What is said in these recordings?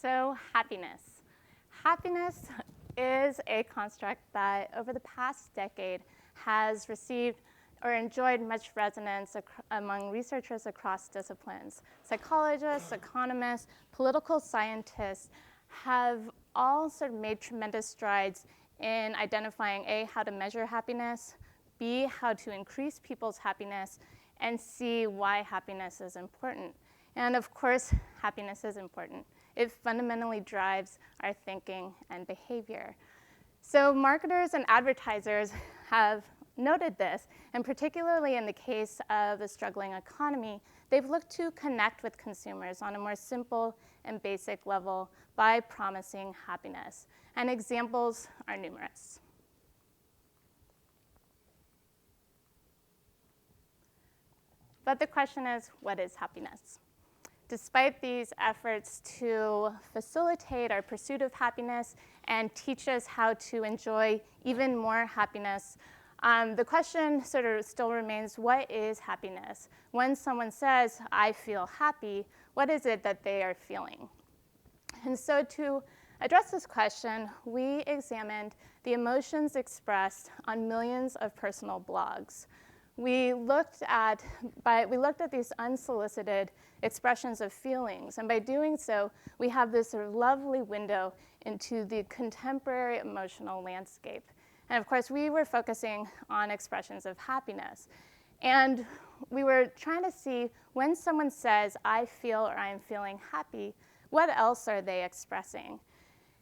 So happiness. Happiness is a construct that over the past decade has received or enjoyed much resonance among researchers across disciplines. Psychologists, economists, political scientists have all sort of made tremendous strides in identifying A, how to measure happiness, B, how to increase people's happiness, and C, why happiness is important. And of course, happiness is important. It fundamentally drives our thinking and behavior. So marketers and advertisers have noted this, and particularly in the case of a struggling economy, they've looked to connect with consumers on a more simple and basic level by promising happiness. And examples are numerous. But the question is, what is happiness? Despite these efforts to facilitate our pursuit of happiness and teach us how to enjoy even more happiness, the question sort of still remains, what is happiness? When someone says, I feel happy, what is it that they are feeling? And so to address this question, we examined the emotions expressed on millions of personal blogs. We looked at these unsolicited expressions of feelings, and by doing so, we have this sort of lovely window into the contemporary emotional landscape. And of course, we were focusing on expressions of happiness. And we were trying to see when someone says, I feel or I am feeling happy, what else are they expressing?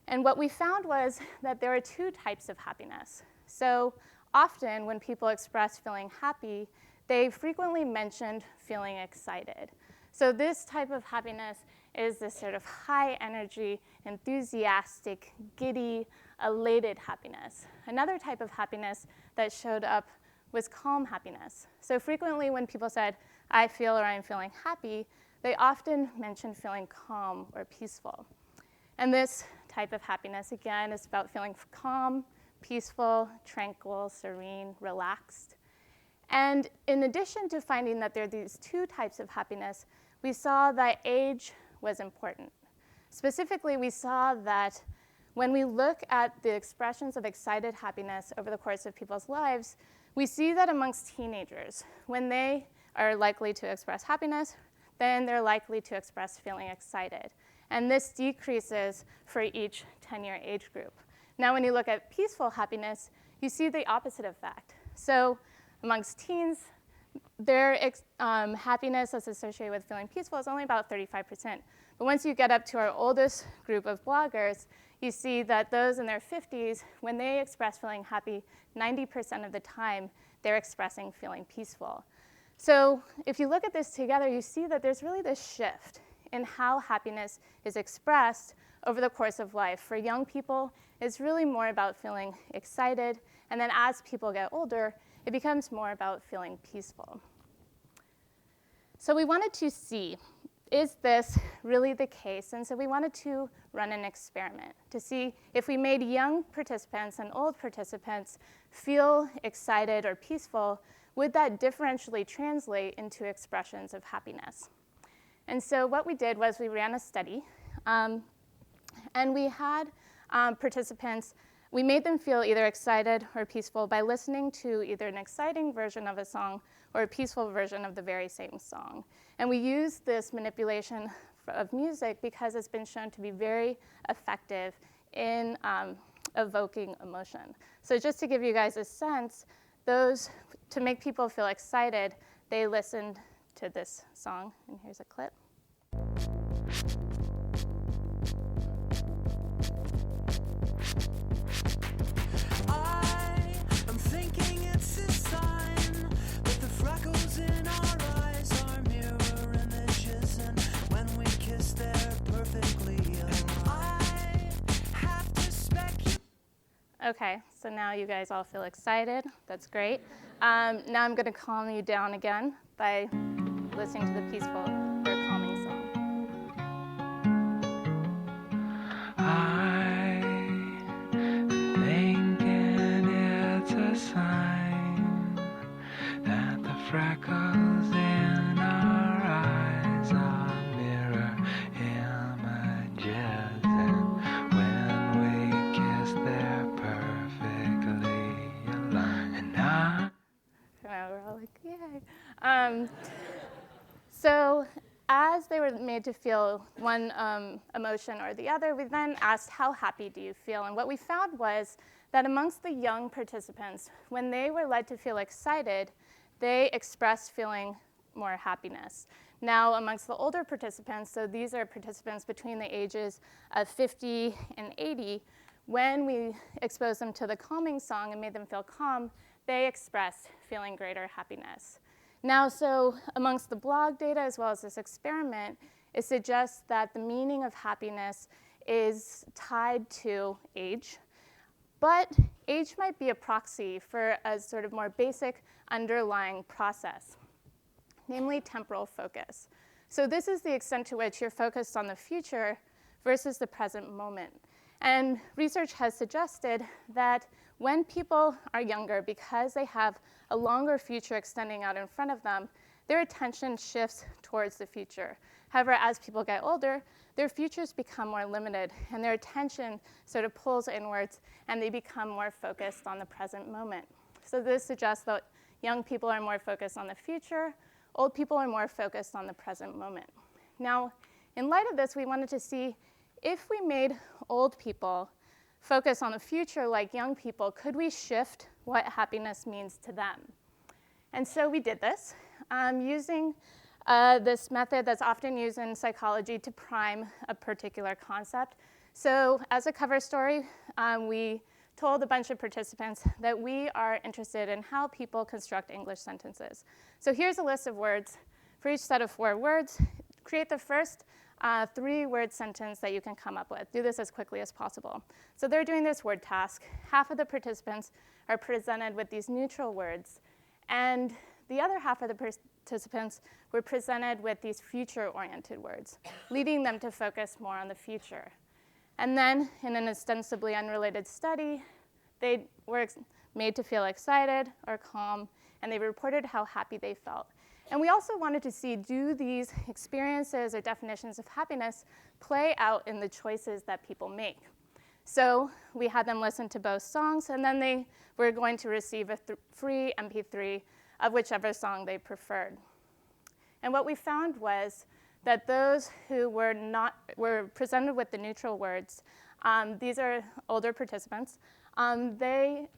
And what we found was that there are two types of happiness. So often when people express feeling happy, they frequently mentioned feeling excited. So this type of happiness is this sort of high energy, enthusiastic, giddy, elated happiness. Another type of happiness that showed up was calm happiness. So frequently when people said, I feel or I'm feeling happy, they often mentioned feeling calm or peaceful. And this type of happiness, again, is about feeling calm, peaceful, tranquil, serene, relaxed. And in addition to finding that there are these two types of happiness, we saw that age was important. Specifically, we saw that when we look at the expressions of excited happiness over the course of people's lives, we see that amongst teenagers, when they are likely to express happiness, then they're likely to express feeling excited. And this decreases for each 10-year age group. Now, when you look at peaceful happiness, you see the opposite effect. So amongst teens, their happiness that's associated with feeling peaceful is only about 35%. But once you get up to our oldest group of bloggers, you see that those in their 50s, when they express feeling happy, 90% of the time, they're expressing feeling peaceful. So if you look at this together, you see that there's really this shift in how happiness is expressed over the course of life. For young people, it's really more about feeling excited, and then as people get older, it becomes more about feeling peaceful. So we wanted to see, is this really the case? And so we wanted to run an experiment to see if we made young participants and old participants feel excited or peaceful, would that differentially translate into expressions of happiness? And so what we did was we ran a study, and we had participants, we made them feel either excited or peaceful by listening to either an exciting version of a song or a peaceful version of the very same song. And we used this manipulation of music because it's been shown to be very effective in evoking emotion. So just to give you guys a sense, to make people feel excited, they listened to this song, and here's a clip. I'm thinking it's a sign that the freckles in our eyes are mirror images, and when we kiss they're perfectly aligned. I have to speculate. Okay, so now you guys all feel excited. That's great. Now I'm going to calm you down again by listening to the peaceful or calming song. I'm thinking it's a sign that the freckles in our eyes are mirror images. So as they were made to feel one emotion or the other, we then asked, how happy do you feel? And what we found was that amongst the young participants, when they were led to feel excited, they expressed feeling more happiness. Now, amongst the older participants, so these are participants between the ages of 50 and 80, when we exposed them to the calming song and made them feel calm, they expressed feeling greater happiness. Now, so amongst the blog data as well as this experiment, it suggests that the meaning of happiness is tied to age, but age might be a proxy for a sort of more basic underlying process, namely temporal focus. So this is the extent to which you're focused on the future versus the present moment. And research has suggested that when people are younger, because they have a longer future extending out in front of them, their attention shifts towards the future. However, as people get older, their futures become more limited, and their attention sort of pulls inwards, and they become more focused on the present moment. So this suggests that young people are more focused on the future, old people are more focused on the present moment. Now, in light of this, we wanted to see if we made old people focus on the future like young people, could we shift what happiness means to them? And so we did this using this method that's often used in psychology to prime a particular concept. So as a cover story, we told a bunch of participants that we are interested in how people construct English sentences. So here's a list of words. For each set of 4 words, create the first 3-word sentence that you can come up with. Do this as quickly as possible. So they're doing this word task. Half of the participants are presented with these neutral words, and the other half of the participants were presented with these future-oriented words, leading them to focus more on the future. And then, in an ostensibly unrelated study, they were made to feel excited or calm, and they reported how happy they felt. And we also wanted to see, do these experiences or definitions of happiness play out in the choices that people make? So we had them listen to both songs, and then they were going to receive a free MP3 of whichever song they preferred. And what we found was that those who were presented with the neutral words, these are older participants, they,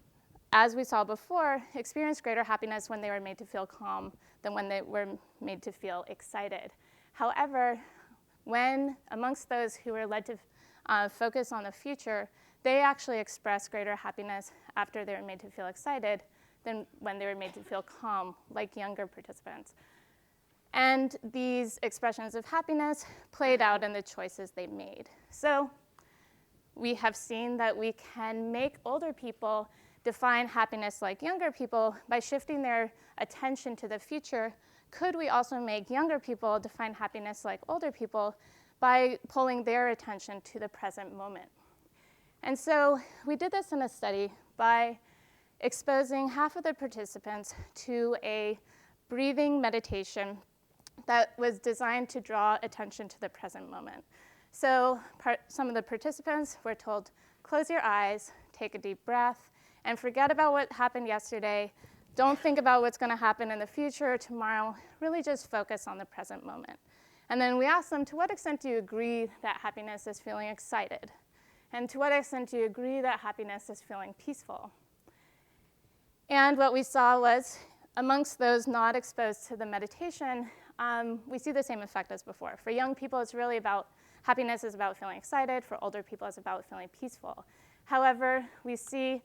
as we saw before, experienced greater happiness when they were made to feel calm than when they were made to feel excited. However, when amongst those who were led to focus on the future, they actually expressed greater happiness after they were made to feel excited than when they were made to feel calm, like younger participants. And these expressions of happiness played out in the choices they made. So we have seen that we can make older people define happiness like younger people by shifting their attention to the future. Could we also make younger people define happiness like older people by pulling their attention to the present moment? And so we did this in a study by exposing half of the participants to a breathing meditation that was designed to draw attention to the present moment. So some of the participants were told, close your eyes, take a deep breath, and forget about what happened yesterday. Don't think about what's going to happen in the future or tomorrow. Really just focus on the present moment. And then we asked them, to what extent do you agree that happiness is feeling excited? And to what extent do you agree that happiness is feeling peaceful? And what we saw was, amongst those not exposed to the meditation, we see the same effect as before. For young people, it's really about, happiness is about feeling excited. For older people, it's about feeling peaceful. However, we see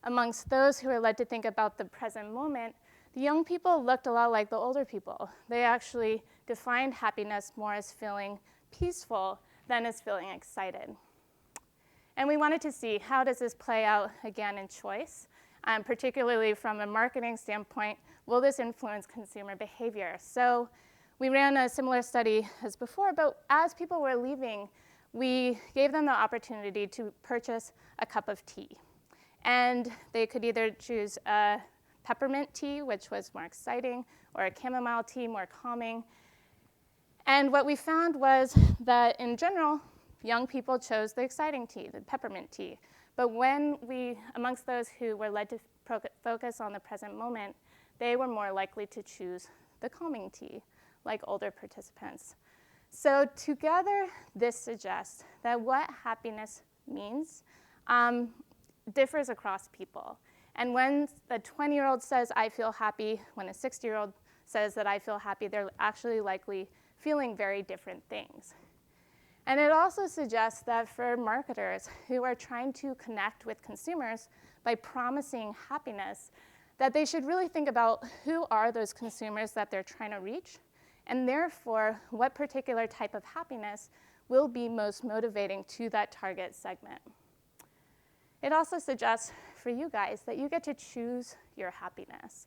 amongst those who are led to think about the present moment, the young people looked a lot like the older people. They actually defined happiness more as feeling peaceful than as feeling excited. And we wanted to see, how does this play out again in choice? Particularly from a marketing standpoint, will this influence consumer behavior? So we ran a similar study as before, but as people were leaving, we gave them the opportunity to purchase a cup of tea. And they could either choose a peppermint tea, which was more exciting, or a chamomile tea, more calming. And what we found was that in general, young people chose the exciting tea, the peppermint tea. But when amongst those who were led to focus on the present moment, they were more likely to choose the calming tea, like older participants. So together, this suggests that what happiness means differs across people. And when the 20-year-old says, I feel happy, when a 60-year-old says that I feel happy, they're actually likely feeling very different things. And it also suggests that for marketers who are trying to connect with consumers by promising happiness, that they should really think about who are those consumers that they're trying to reach, and therefore, what particular type of happiness will be most motivating to that target segment. It also suggests for you guys that you get to choose your happiness.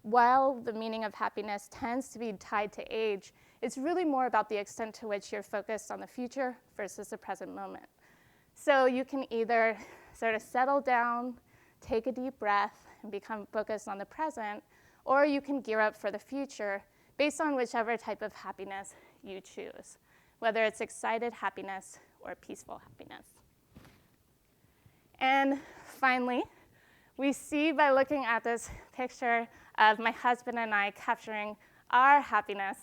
While the meaning of happiness tends to be tied to age, it's really more about the extent to which you're focused on the future versus the present moment. So you can either sort of settle down, take a deep breath, and become focused on the present, or you can gear up for the future based on whichever type of happiness you choose, whether it's excited happiness or peaceful happiness. And finally, we see by looking at this picture of my husband and I capturing our happiness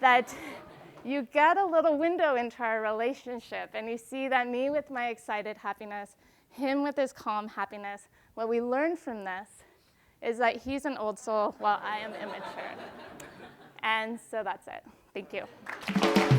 that you get a little window into our relationship, and you see that me with my excited happiness, him with his calm happiness. What we learn from this is that he's an old soul while I am immature. And so that's it. Thank you.